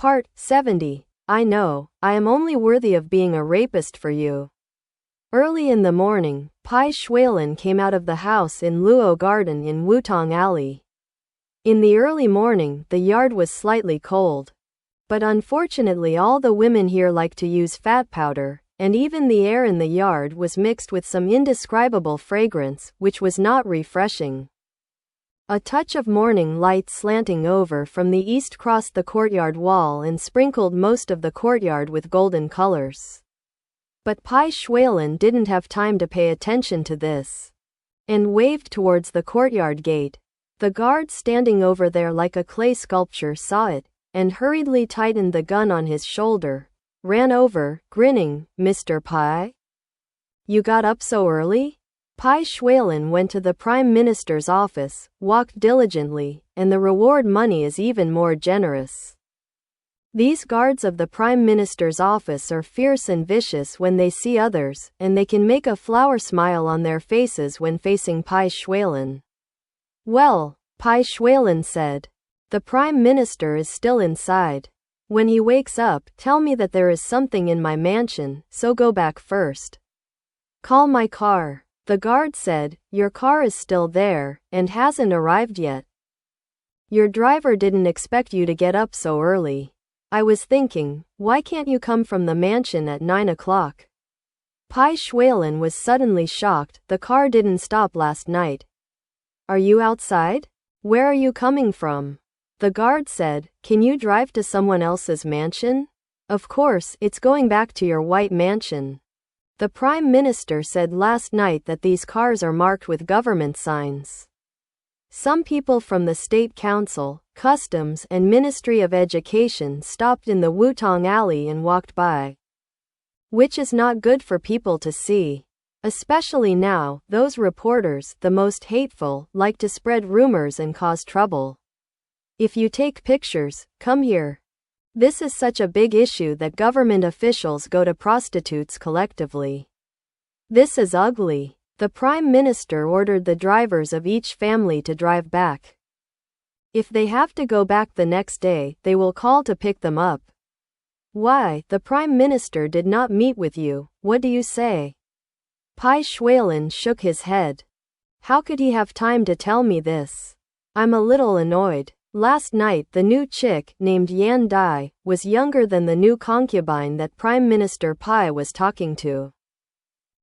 Part 70. I know, I am only worthy of being a rapist for you. Early in the morning, Bai Xuelan came out of the house in Luo Garden in Wutong Alley. In the early morning, the yard was slightly cold. But unfortunately all the women here like to use fat powder, and even the air in the yard was mixed with some indescribable fragrance, which was not refreshing. A touch of morning light slanting over from the east crossed the courtyard wall and sprinkled most of the courtyard with golden colors. But Bai Xuelan didn't have time to pay attention to this, and waved towards the courtyard gate. The guard standing over there like a clay sculpture saw it, and hurriedly tightened the gun on his shoulder, ran over, grinning. Mr. Bai? You got up so early? Bai Xuelan went to the Prime Minister's office, walked diligently, and the reward money is even more generous. These guards of the Prime Minister's office are fierce and vicious when they see others, and they can make a flower smile on their faces when facing Bai Xuelan. Well, Bai Xuelan said, the Prime Minister is still inside. When he wakes up, tell me that there is something in my mansion, so go back first. Call my car. The guard said, your car is still there, and hasn't arrived yet. Your driver didn't expect you to get up so early. I was thinking, why can't you come from the mansion at 9 o'clock? Bai Xuelan was suddenly shocked. The car didn't stop last night. Are you outside? Where are you coming from? The guard said, can you drive to someone else's mansion? Of course, it's going back to your white mansion. The Prime Minister said last night that these cars are marked with government signs. Some people from the State Council, Customs, and Ministry of Education stopped in the Wutong Alley and walked by. Which is not good for people to see. Especially now, those reporters, the most hateful, like to spread rumors and cause trouble. If you take pictures, come here. This is such a big issue that government officials go to prostitutes collectively. This is ugly. The Prime Minister ordered the drivers of each family to drive back. If they have to go back the next day, they will call to pick them up. Why, the Prime Minister did not meet with you, what do you say? Bai Xuelan shook his head. How could he have time to tell me this? I'm a little annoyed. Last night the new chick, named Jade, was younger than the new concubine that Prime Minister Bai was talking to.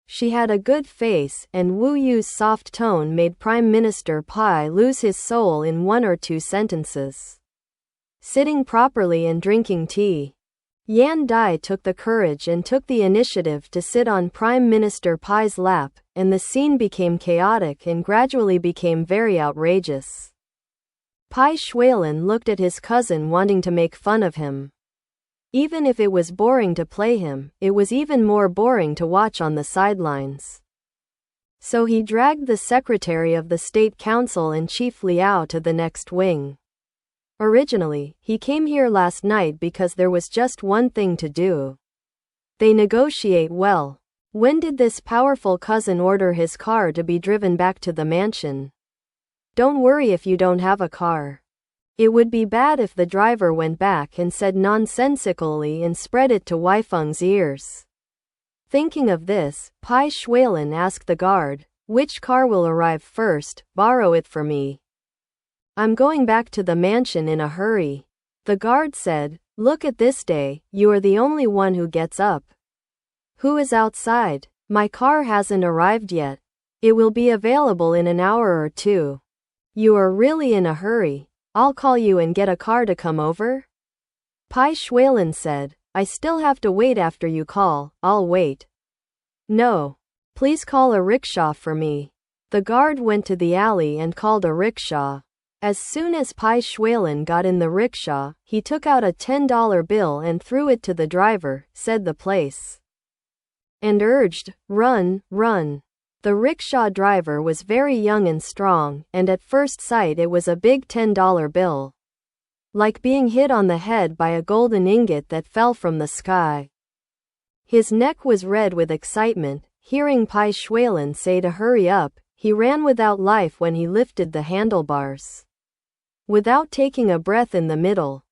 She had a good face, and Wu Yu's soft tone made Prime Minister Bai lose his soul in 1 or 2 sentences. Sitting properly and drinking tea. Jade took the courage and took the initiative to sit on Prime Minister Bai's lap, and the scene became chaotic and gradually became very outrageous. Bai Xuelan looked at his cousin wanting to make fun of him. Even if it was boring to play him, it was even more boring to watch on the sidelines. So he dragged the secretary of the State Council and Chief Liao to the next wing. Originally, he came here last night because there was just one thing to do. They negotiate well. When did this powerful cousin order his car to be driven back to the mansion? Don't worry if you don't have a car. It would be bad if the driver went back and said nonsensically and spread it to Huaifeng's ears. Thinking of this, Bai Xuelan asked the guard, which car will arrive first, borrow it for me. I'm going back to the mansion in a hurry. The guard said, look at this day, you are the only one who gets up. Who is outside? My car hasn't arrived yet. It will be available in an hour or 2. You are really in a hurry. I'll call you and get a car to come over? Bai Xuelan said, I still have to wait after you call, I'll wait. No. Please call a rickshaw for me. The guard went to the alley and called a rickshaw. As soon as Bai Xuelan got in the rickshaw, he took out a $10 bill and threw it to the driver, said the place. And urged, run, run. The rickshaw driver was very young and strong, and at first sight it was a big $10 bill. Like being hit on the head by a golden ingot that fell from the sky. His neck was red with excitement. Hearing Bai Xuelan say to hurry up, he ran without life when he lifted the handlebars. Without taking a breath in the middle,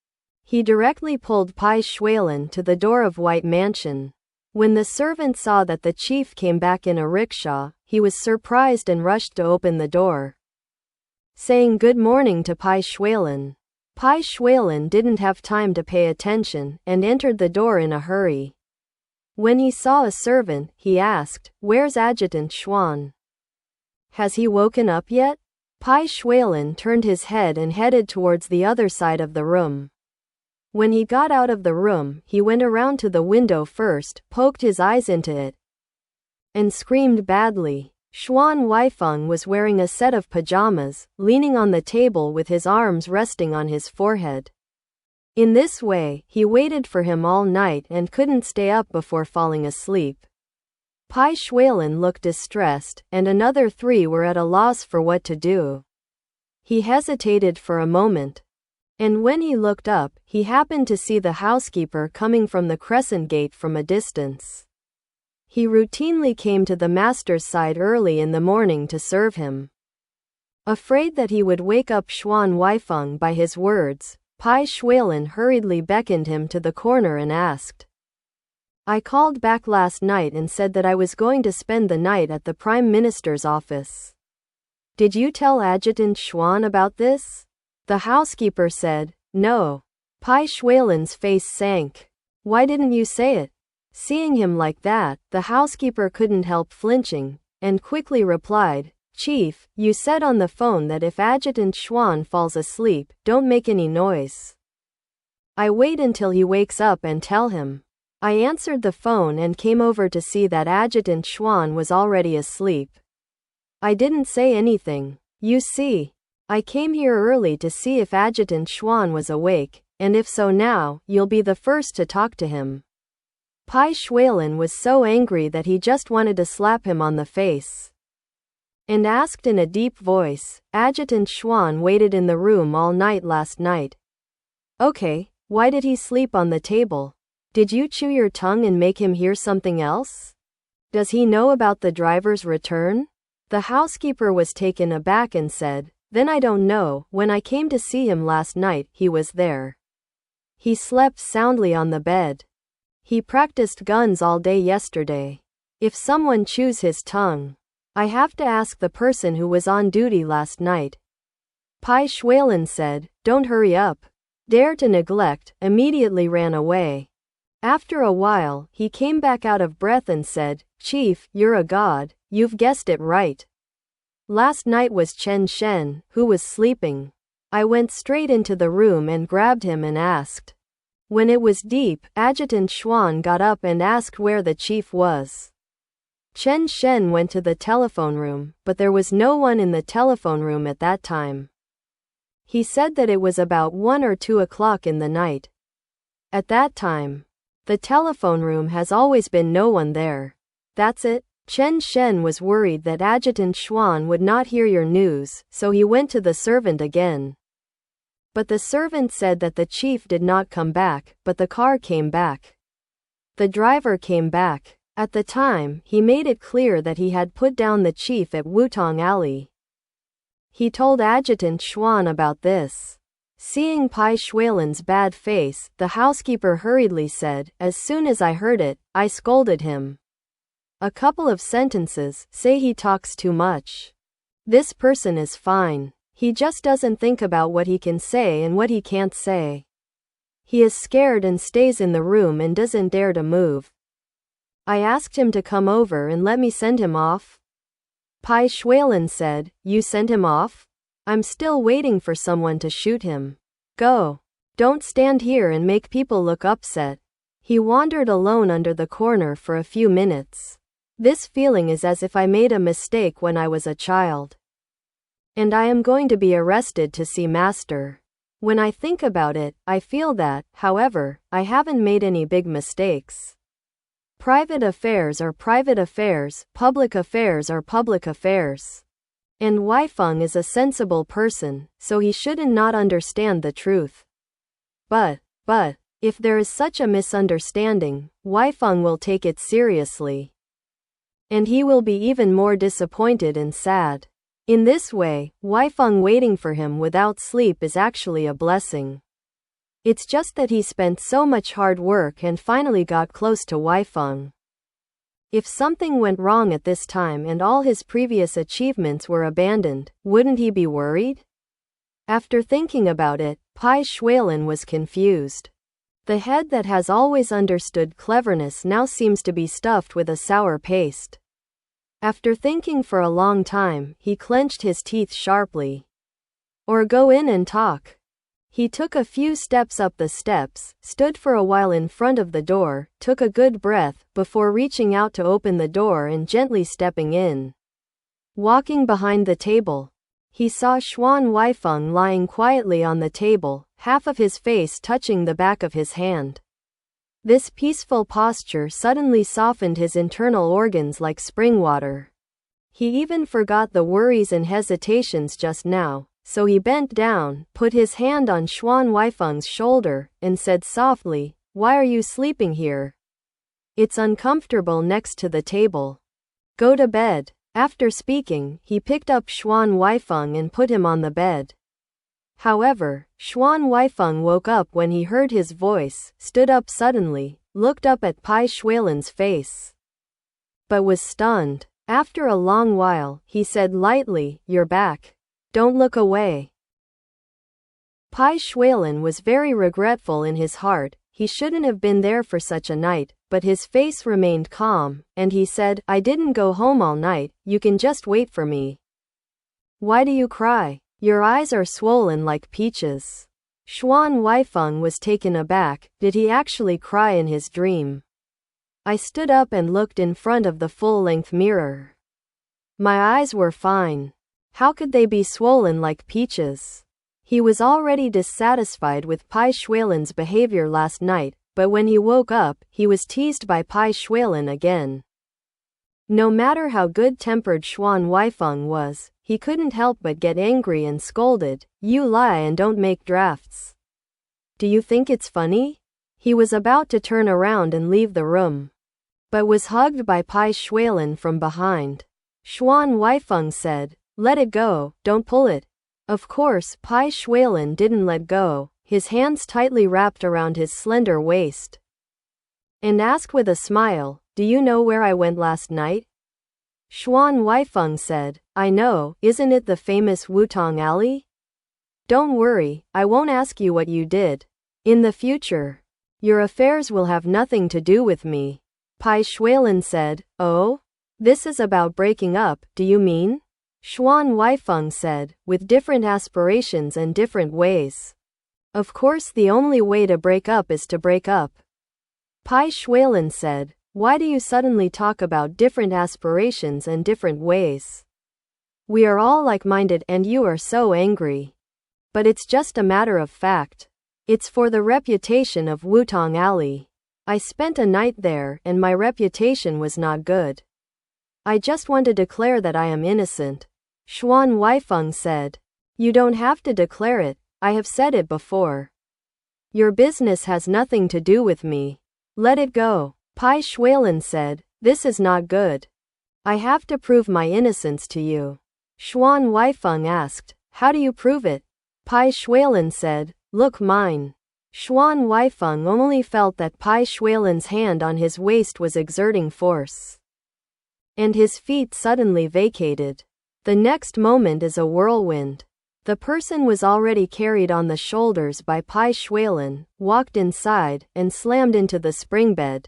He directly pulled Bai Xuelan to the door of White Mansion. When the servant saw that the chief came back in a rickshaw, he was surprised and rushed to open the door, saying good morning to Bai Xuelan. Bai Xuelan didn't have time to pay attention and entered the door in a hurry. When he saw a servant, he asked, "Where's Adjutant Xuan? Has he woken up yet?" Bai Xuelan turned his head and headed towards the other side of the room. When he got out of the room, he went around to the window first, poked his eyes into it, and screamed badly. Xuan Huaifeng was wearing a set of pajamas, leaning on the table with his arms resting on his forehead. In this way, he waited for him all night and couldn't stay up before falling asleep. Bai Xuelan looked distressed, and another three were at a loss for what to do. He hesitated for a moment, and when he looked up, he happened to see the housekeeper coming from the crescent gate from a distance. He routinely came to the master's side early in the morning to serve him. Afraid that he would wake up Xuan Huaifeng by his words, Bai Xuelan hurriedly beckoned him to the corner and asked, "I called back last night and said that I was going to spend the night at the Prime Minister's office. Did you tell Adjutant Xuan about this?" The housekeeper said, "No." Bai Xuelan's face sank. "Why didn't you say it?" Seeing him like that, the housekeeper couldn't help flinching, and quickly replied, "Chief, you said on the phone that if Adjutant Xuan falls asleep, don't make any noise. I wait until he wakes up and tell him. I answered the phone and came over to see that Adjutant Xuan was already asleep. I didn't say anything. You see, I came here early to see if Adjutant Xuan was awake, and if so now, you'll be the first to talk to him." Bai Xuelan was so angry that he just wanted to slap him on the face, and asked in a deep voice, "Adjutant Xuan waited in the room all night last night. Okay, why did he sleep on the table? Did you chew your tongue and make him hear something else? Does he know about the driver's return?" The housekeeper was taken aback and said, "Then I don't know. When I came to see him last night, he was there. He slept soundly on the bed. He practiced guns all day yesterday. If someone chews his tongue, I have to ask the person who was on duty last night." Bai Xuelan said, "Don't hurry up. Dare to neglect," immediately ran away. After a while, he came back out of breath and said, "Chief, you're a god, you've guessed it right. Last night was Chen Shen, who was sleeping. I went straight into the room and grabbed him and asked." When it was deep, Adjutant Xuan got up and asked where the chief was. Chen Shen went to the telephone room, but there was no one in the telephone room at that time. He said that it was about 1 or 2 o'clock in the night. At that time, the telephone room has always been no one there. That's it. Chen Shen was worried that Adjutant Xuan would not hear your news, so he went to the servant again. But the servant said that the chief did not come back, but the car came back. The driver came back. At the time, he made it clear that he had put down the chief at Wutong Alley. He told Adjutant Xuan about this. Seeing Bai Xuelan's bad face, the housekeeper hurriedly said, "As soon as I heard it, I scolded him. A couple of sentences, say he talks too much. This person is fine. He just doesn't think about what he can say and what he can't say. He is scared and stays in the room and doesn't dare to move. I asked him to come over and let me send him off." Bai Xuelan said, "You sent him off? I'm still waiting for someone to shoot him. Go. Don't stand here and make people look upset." He wandered alone under the corner for a few minutes. "This feeling is as if I made a mistake when I was a child. And I am going to be arrested to see Master. When I think about it, I feel that, however, I haven't made any big mistakes. Private affairs are private affairs, public affairs are public affairs. And Huaifeng is a sensible person, so he shouldn't not understand the truth. But, if there is such a misunderstanding, Huaifeng will take it seriously. And he will be even more disappointed and sad. In this way, Huaifeng waiting for him without sleep is actually a blessing." It's just that he spent so much hard work and finally got close to Huaifeng. If something went wrong at this time and all his previous achievements were abandoned, wouldn't he be worried? After thinking about it, Bai Xuelan was confused. The head that has always understood cleverness now seems to be stuffed with a sour paste. After thinking for a long time, he clenched his teeth sharply. Or go in and talk. He took a few steps up the steps, stood for a while in front of the door, took a good breath, before reaching out to open the door and gently stepping in. Walking behind the table, he saw Xuan Huaifeng lying quietly on the table, half of his face touching the back of his hand. This peaceful posture suddenly softened his internal organs like spring water. He even forgot the worries and hesitations just now. So he bent down, put his hand on Xuan Huaifeng's shoulder, and said softly, "Why are you sleeping here? It's uncomfortable next to the table. Go to bed." After speaking, he picked up Xuan Huaifeng and put him on the bed. However, Xuan Huaifeng woke up when he heard his voice, stood up suddenly, looked up at Bai Xuelan's face, but was stunned. After a long while, he said lightly, "You're back. Don't look away." Bai Xuelan was very regretful in his heart. He shouldn't have been there for such a night, but his face remained calm, and he said, "I didn't go home all night, you can just wait for me." "Why do you cry? Your eyes are swollen like peaches." Xuan Huaifeng was taken aback. Did he actually cry in his dream? I stood up and looked in front of the full-length mirror. My eyes were fine. How could they be swollen like peaches? He was already dissatisfied with Bai Xuelan's behavior last night, but when he woke up, he was teased by Bai Xuelan again. No matter how good-tempered Xuan Huaifeng was, he couldn't help but get angry and scolded, "You lie and don't make drafts. Do you think it's funny?" He was about to turn around and leave the room, but was hugged by Bai Xuelan from behind. Xuan Huaifeng said, "Let it go, don't pull it." Of course, Bai Xuelan didn't let go, his hands tightly wrapped around his slender waist, and asked with a smile, "Do you know where I went last night?" Xuan Huaifeng said, "I know, isn't it the famous Wutong Alley? Don't worry, I won't ask you what you did. In the future, your affairs will have nothing to do with me." Bai Xuelan said, "Oh? This is about breaking up, do you mean?" Xuan Huaifeng said, "With different aspirations and different ways. Of course the only way to break up is to break up." Bai Xuelan said, "Why do you suddenly talk about different aspirations and different ways? We are all like-minded and you are so angry. But it's just a matter of fact. It's for the reputation of Wutong Alley. I spent a night there and my reputation was not good. I just want to declare that I am innocent." Xuan Huaifeng said, "You don't have to declare it, I have said it before. Your business has nothing to do with me. Let it go." Bai Xuelan said, "This is not good. I have to prove my innocence to you." Xuan Huaifeng asked, "How do you prove it?" Bai Xuelan said, "Look mine." Xuan Huaifeng only felt that Bai Xuelan's hand on his waist was exerting force, and his feet suddenly vacated. The next moment is a whirlwind. The person was already carried on the shoulders by Bai Xuelan, walked inside, and slammed into the spring bed.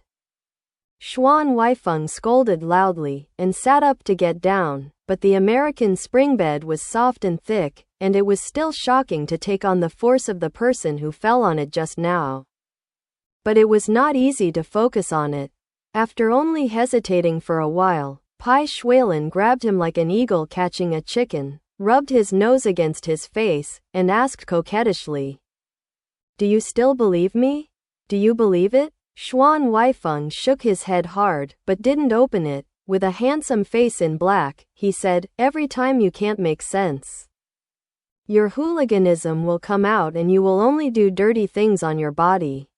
Xuan Huaifeng scolded loudly, and sat up to get down, but the American spring bed was soft and thick, and it was still shocking to take on the force of the person who fell on it just now. But it was not easy to focus on it. After only hesitating for a while, Bai Xuelan grabbed him like an eagle catching a chicken, rubbed his nose against his face, and asked coquettishly, "Do you still believe me? Do you believe it?" Xuan Huaifeng shook his head hard, but didn't open it. With a handsome face in black, he said, "Every time you can't make sense. Your hooliganism will come out and you will only do dirty things on your body.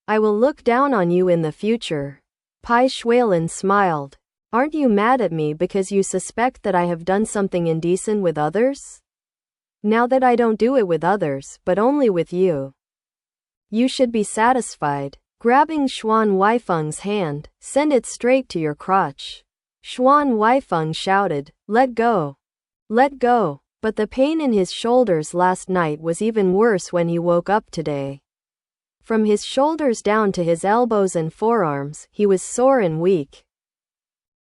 I will look down on you in the future." Bai Xuelan smiled. "Aren't you mad at me because you suspect that I have done something indecent with others? Now that I don't do it with others, but only with you, You should be satisfied. Grabbing Xuan Huaifeng's hand, send it straight to your crotch. Xuan Huaifeng shouted, let go. Let go. But the pain in his shoulders last night was even worse when he woke up today. From his shoulders down to his elbows and forearms, he was sore and weak.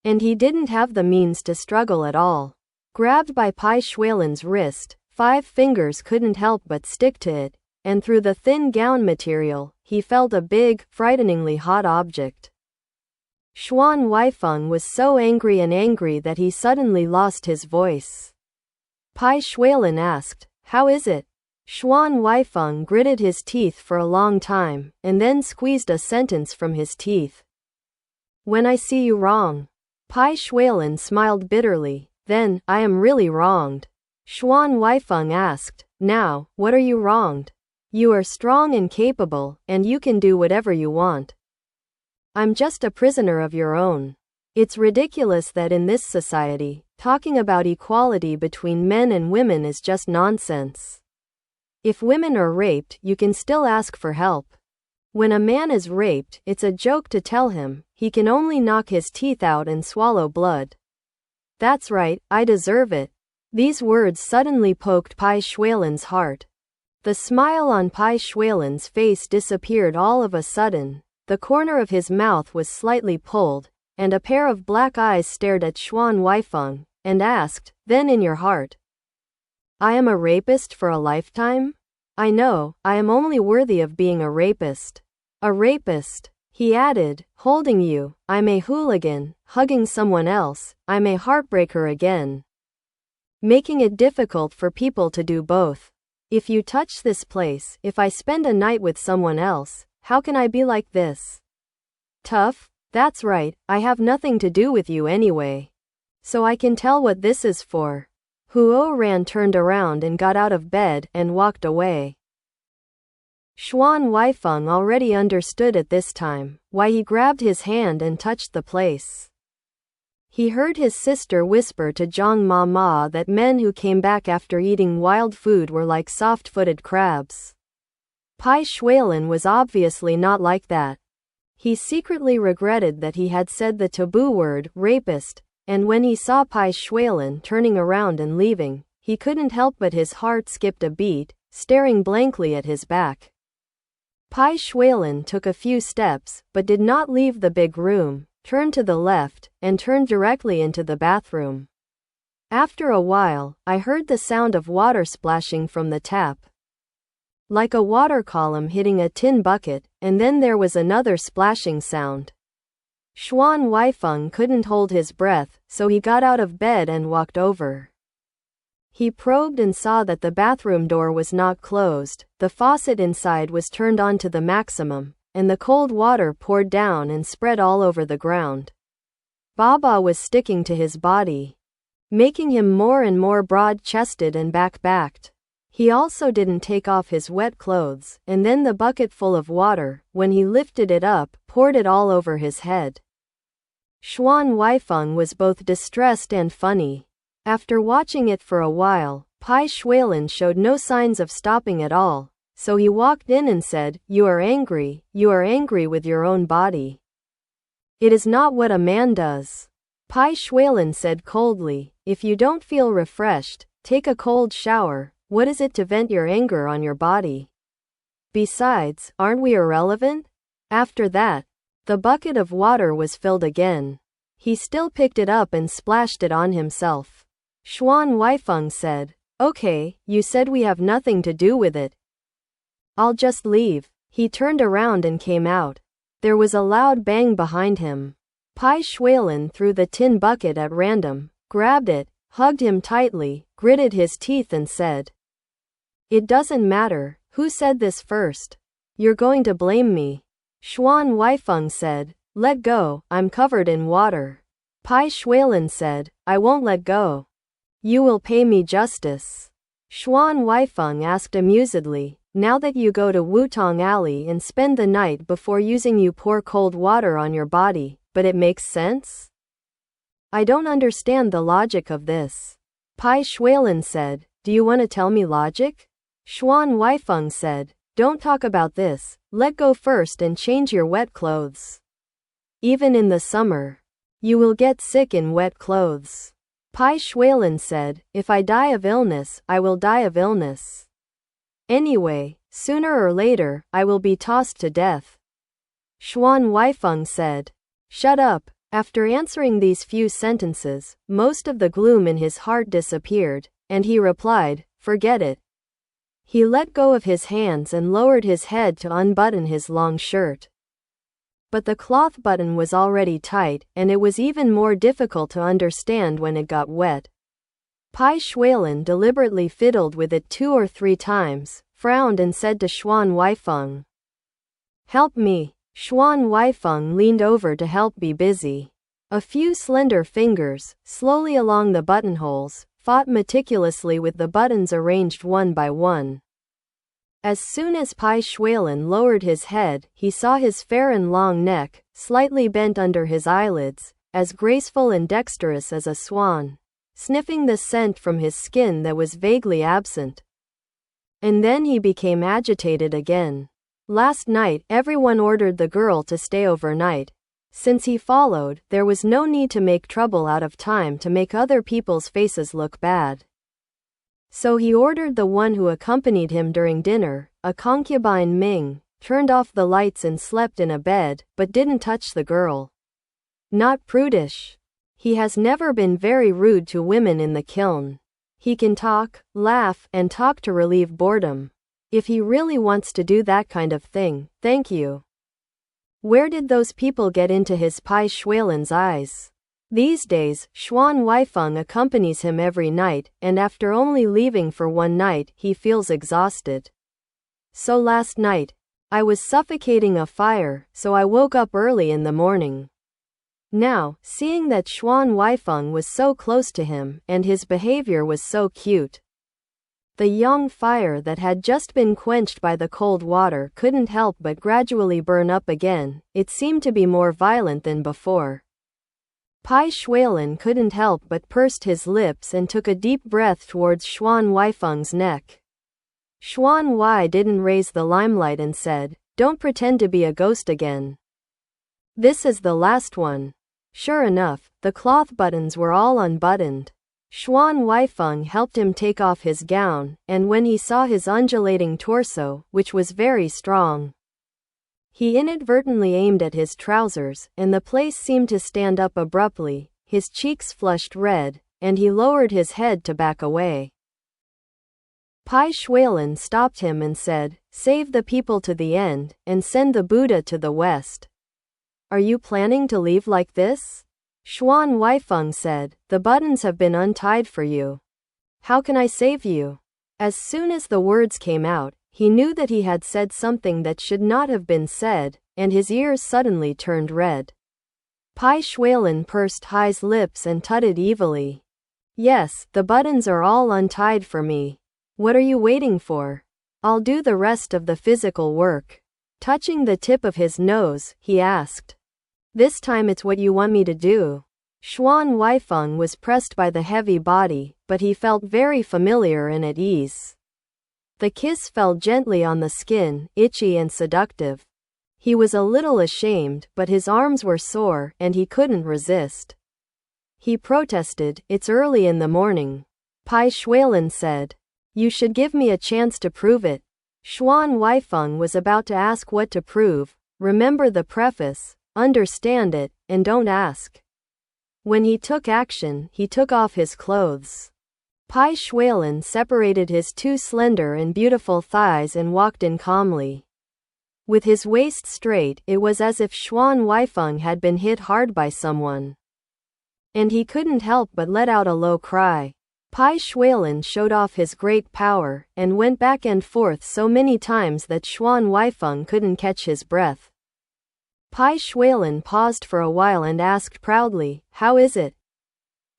And he didn't have the means to struggle at all. Grabbed by Bai Xuelan's wrist, 5 fingers couldn't help but stick to it, and through the thin gown material, he felt a big, frighteningly hot object. Xuan Huaifeng was so angry that he suddenly lost his voice. Bai Xuelan asked, how is it? Xuan Huaifeng gritted his teeth for a long time, and then squeezed a sentence from his teeth. When I see you wrong. Bai Xuelan smiled bitterly. Then, I am really wronged. Xuan Huaifeng asked, now, what are you wronged? You are strong and capable, and you can do whatever you want. I'm just a prisoner of your own. It's ridiculous that in this society, talking about equality between men and women is just nonsense. If women are raped, you can still ask for help. When a man is raped, it's a joke to tell him he can only knock his teeth out and swallow blood. That's right, I deserve it. These words suddenly poked Bai Xuelan's heart. The smile on Bai Xuelan's face disappeared all of a sudden. The corner of his mouth was slightly pulled, and a pair of black eyes stared at Xuan Huaifeng, and asked, then in your heart, I am a rapist for a lifetime? I know, I am only worthy of being a rapist. A rapist, he added, holding you. I'm a hooligan, hugging someone else. I'm a heartbreaker again. Making it difficult for people to do both. If you touch this place, if I spend a night with someone else, how can I be like this? Tough? That's right, I have nothing to do with you anyway. So I can tell what this is for. Huo turned around and got out of bed and walked away. Xuan Huaifeng already understood at this time why he grabbed his hand and touched the place. He heard his sister whisper to Zhang Mama that men who came back after eating wild food were like soft-footed crabs. Bai Xuelan was obviously not like that. He secretly regretted that he had said the taboo word, rapist, and when he saw Bai Xuelan turning around and leaving, he couldn't help but his heart skipped a beat, staring blankly at his back. Bai Xuelan took a few steps, but did not leave the big room, turned to the left, and turned directly into the bathroom. After a while, I heard the sound of water splashing from the tap. Like a water column hitting a tin bucket, and then there was another splashing sound. Xuan Huaifeng couldn't hold his breath, so he got out of bed and walked over. He probed and saw that the bathroom door was not closed, the faucet inside was turned on to the maximum, and the cold water poured down and spread all over the ground. Baba was sticking to his body, making him more and more broad-chested and back-backed. He also didn't take off his wet clothes, and then the bucket full of water, when he lifted it up, poured it all over his head. Xuan Huaifeng was both distressed and funny. After watching it for a while, Bai Xuelan showed no signs of stopping at all, so he walked in and said, you are angry with your own body. It is not what a man does. Bai Xuelan said coldly, if you don't feel refreshed, take a cold shower. What is it to vent your anger on your body? Besides, aren't we irrelevant? After that, the bucket of water was filled again. He still picked it up and splashed it on himself. Xuan Huaifeng said, okay, you said we have nothing to do with it. I'll just leave. He turned around and came out. There was a loud bang behind him. Bai Xuelan threw the tin bucket at random, grabbed it, hugged him tightly, gritted his teeth and said, it doesn't matter, who said this first? You're going to blame me. Xuan Huaifeng said, let go, I'm covered in water. Bai Xuelan said, I won't let go. You will pay me justice. Xuan Huaifeng asked amusedly, now that you go to Wutong Alley and spend the night before using you pour cold water on your body, but it makes sense? I don't understand the logic of this. Bai Xuelan said, do you want to tell me logic? Xuan Huaifeng said, Don't talk about this, let go first and change your wet clothes. Even in the summer, you will get sick in wet clothes. Bai Xuelan said, if I die of illness, I will die of illness. Anyway, sooner or later, I will be tossed to death. Xuan Huaifeng said. Shut up. After answering these few sentences, most of the gloom in his heart disappeared, and he replied, forget it. He let go of his hands and lowered his head to unbutton his long shirt. But the cloth button was already tight, and it was even more difficult to understand when it got wet. Bai Xuelan deliberately fiddled with it 2 or 3 times, frowned and said to Xuan Huaifeng, help me. Xuan Huaifeng leaned over to help be busy. A few slender fingers, slowly along the buttonholes, fought meticulously with the buttons arranged one by one. As soon as Bai Xuelan lowered his head, he saw his fair and long neck, slightly bent under his eyelids, as graceful and dexterous as a swan, sniffing the scent from his skin that was vaguely absent. And then he became agitated again. Last night, everyone ordered the girl to stay overnight. Since he followed, there was no need to make trouble out of time to make other people's faces look bad. So he ordered the one who accompanied him during dinner, a concubine Ming, turned off the lights and slept in a bed, but didn't touch the girl. Not prudish. He has never been very rude to women in the kiln. He can talk, laugh, and talk to relieve boredom. If he really wants to do that kind of thing, thank you. Where did those people get into his Bai Xuelan's eyes? These days, Xuan Huaifeng accompanies him every night, and after only leaving for one night, he feels exhausted. So last night, I was suffocating a fire, so I woke up early in the morning. Now, seeing that Xuan Huaifeng was so close to him, and his behavior was so cute, the young fire that had just been quenched by the cold water couldn't help but gradually burn up again. It seemed to be more violent than before. Bai Xuelan couldn't help but pursed his lips and took a deep breath towards Xuan Huaifeng's neck. Xuan Hui didn't raise the limelight and said, don't pretend to be a ghost again. This is the last one. Sure enough, the cloth buttons were all unbuttoned. Xuan Huaifeng helped him take off his gown, and when he saw his undulating torso, which was very strong, he inadvertently aimed at his trousers, and the place seemed to stand up abruptly. His cheeks flushed red, and he lowered his head to back away. Bai Xuelan stopped him and said, save the people to the end, and send the Buddha to the west. Are you planning to leave like this? Xuan Huaifeng said, the buttons have been untied for you. How can I save you? As soon as the words came out, he knew that he had said something that should not have been said, and his ears suddenly turned red. Bai Xuelan pursed his lips and tutted evilly. Yes, the buttons are all untied for me. What are you waiting for? I'll do the rest of the physical work. Touching the tip of his nose, he asked. This time it's what you want me to do. Xuan Huaifeng was pressed by the heavy body, but he felt very familiar and at ease. The kiss fell gently on the skin, itchy and seductive. He was a little ashamed, but his arms were sore, and he couldn't resist. He protested, it's early in the morning. Bai Xuelan said, you should give me a chance to prove it. Xuan Huaifeng was about to ask what to prove. Remember the preface. Understand it, and don't ask. When he took action, he took off his clothes. Bai Xuelan separated his 2 slender and beautiful thighs and walked in calmly. With his waist straight, it was as if Xuan Huaifeng had been hit hard by someone. And he couldn't help but let out a low cry. Bai Xuelan showed off his great power, and went back and forth so many times that Xuan Huaifeng couldn't catch his breath. Bai Xuelan paused for a while and asked proudly, how is it?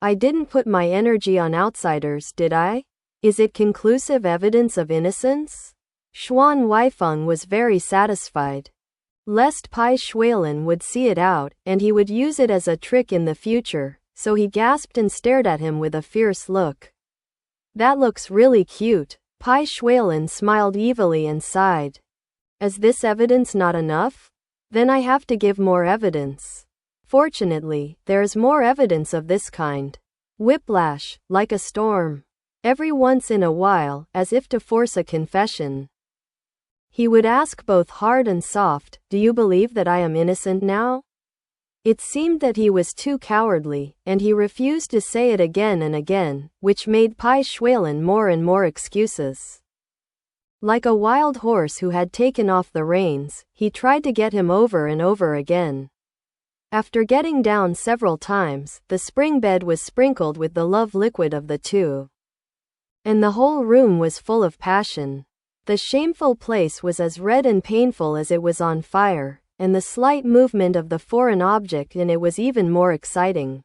I didn't put my energy on outsiders, did I? Is it conclusive evidence of innocence? Xuan Huaifeng was very satisfied. Lest Bai Xuelan would see it out, and he would use it as a trick in the future, so he gasped and stared at him with a fierce look. That looks really cute. Bai Xuelan smiled evilly and sighed. Is this evidence not enough? Then I have to give more evidence. Fortunately, there is more evidence of this kind. Whiplash, like a storm. Every once in a while, as if to force a confession. He would ask both hard and soft, "Do you believe that I am innocent now?" It seemed that he was too cowardly, and he refused to say it again and again, which made Bai Xuelan more and more excuses. Like a wild horse who had taken off the reins, he tried to get him over and over again. After getting down several times, the spring bed was sprinkled with the love liquid of the two. And the whole room was full of passion. The shameful place was as red and painful as it was on fire, and the slight movement of the foreign object in it was even more exciting.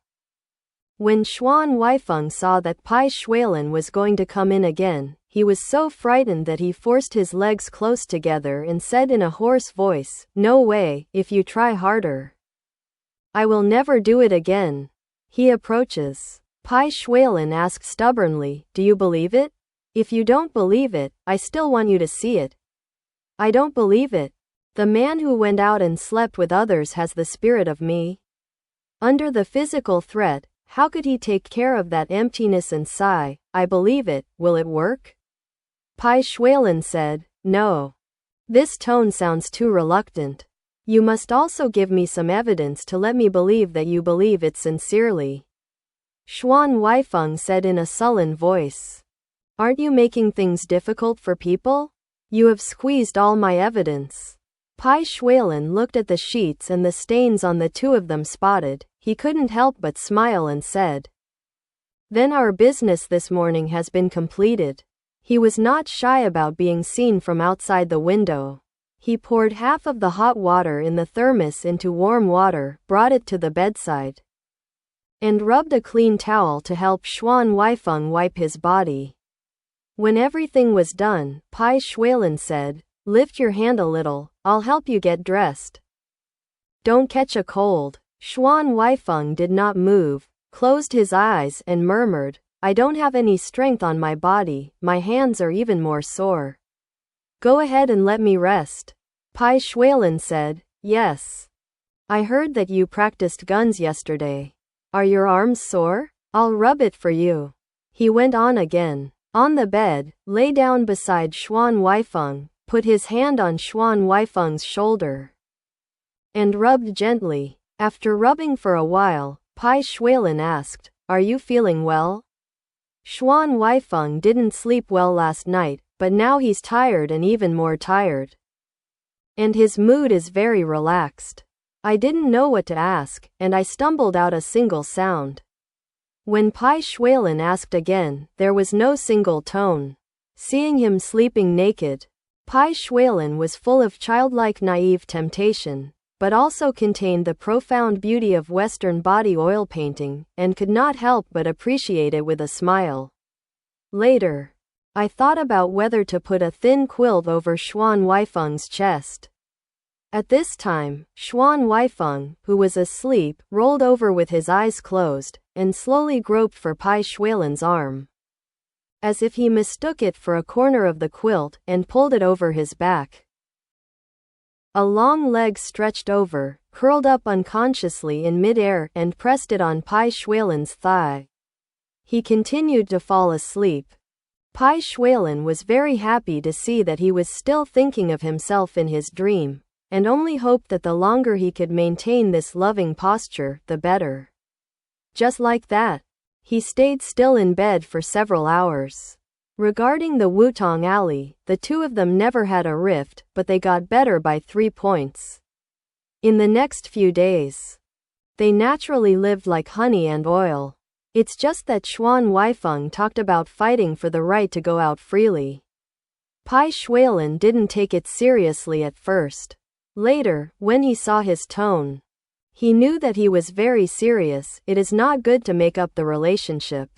When Xuan Huaifeng saw that Bai Xuelan was going to come in again, he was so frightened that he forced his legs close together and said in a hoarse voice, "No way, if you try harder. I will never do it again." He approaches. Bai Xuelan asked stubbornly, "Do you believe it? If you don't believe it, I still want you to see it." "I don't believe it. The man who went out and slept with others has the spirit of me." Under the physical threat, how could he take care of that emptiness and sigh, "I believe it, will it work?" Bai Xuelan said, "No. This tone sounds too reluctant. You must also give me some evidence to let me believe that you believe it sincerely." Xuan Huaifeng said in a sullen voice. "Aren't you making things difficult for people? You have squeezed all my evidence." Bai Xuelan looked at the sheets and the stains on the two of them spotted. He couldn't help but smile and said, "Then our business this morning has been completed." He was not shy about being seen from outside the window. He poured half of the hot water in the thermos into warm water, brought it to the bedside, and rubbed a clean towel to help Xuan Huaifeng wipe his body. When everything was done, Bai Xuelan said, "Lift your hand a little, I'll help you get dressed. Don't catch a cold." Xuan Huaifeng did not move, closed his eyes and murmured, "I don't have any strength on my body, my hands are even more sore. Go ahead and let me rest." Bai Xuelan said, "Yes. I heard that you practiced guns yesterday. Are your arms sore? I'll rub it for you." He went on again. On the bed, lay down beside Xuan Huaifeng, put his hand on Xuan Huaifeng's shoulder, and rubbed gently. After rubbing for a while, Bai Xuelan asked, "Are you feeling well?" Xuan Huaifeng didn't sleep well last night, but now he's tired and even more tired. And his mood is very relaxed. I didn't know what to ask, and I stumbled out a single sound. When Bai Xuelan asked again, there was no single tone. Seeing him sleeping naked, Bai Xuelan was full of childlike naive temptation, but also contained the profound beauty of Western body oil painting, and could not help but appreciate it with a smile. Later, I thought about whether to put a thin quilt over Xuan Huaifeng's chest. At this time, Xuan Huaifeng, who was asleep, rolled over with his eyes closed, and slowly groped for Bai Xuelan's arm, as if he mistook it for a corner of the quilt, and pulled it over his back. A long leg stretched over, curled up unconsciously in mid-air, and pressed it on Bai Xuelan's thigh. He continued to fall asleep. Bai Xuelan was very happy to see that he was still thinking of himself in his dream, and only hoped that the longer he could maintain this loving posture, the better. Just like that, he stayed still in bed for several hours. Regarding the Wutong Alley, the two of them never had a rift, but they got better by 3 points. In the next few days, they naturally lived like honey and oil. It's just that Xuan Huaifeng talked about fighting for the right to go out freely. Bai Xuelan didn't take it seriously at first. Later, when he saw his tone, he knew that he was very serious. It is not good to make up the relationship.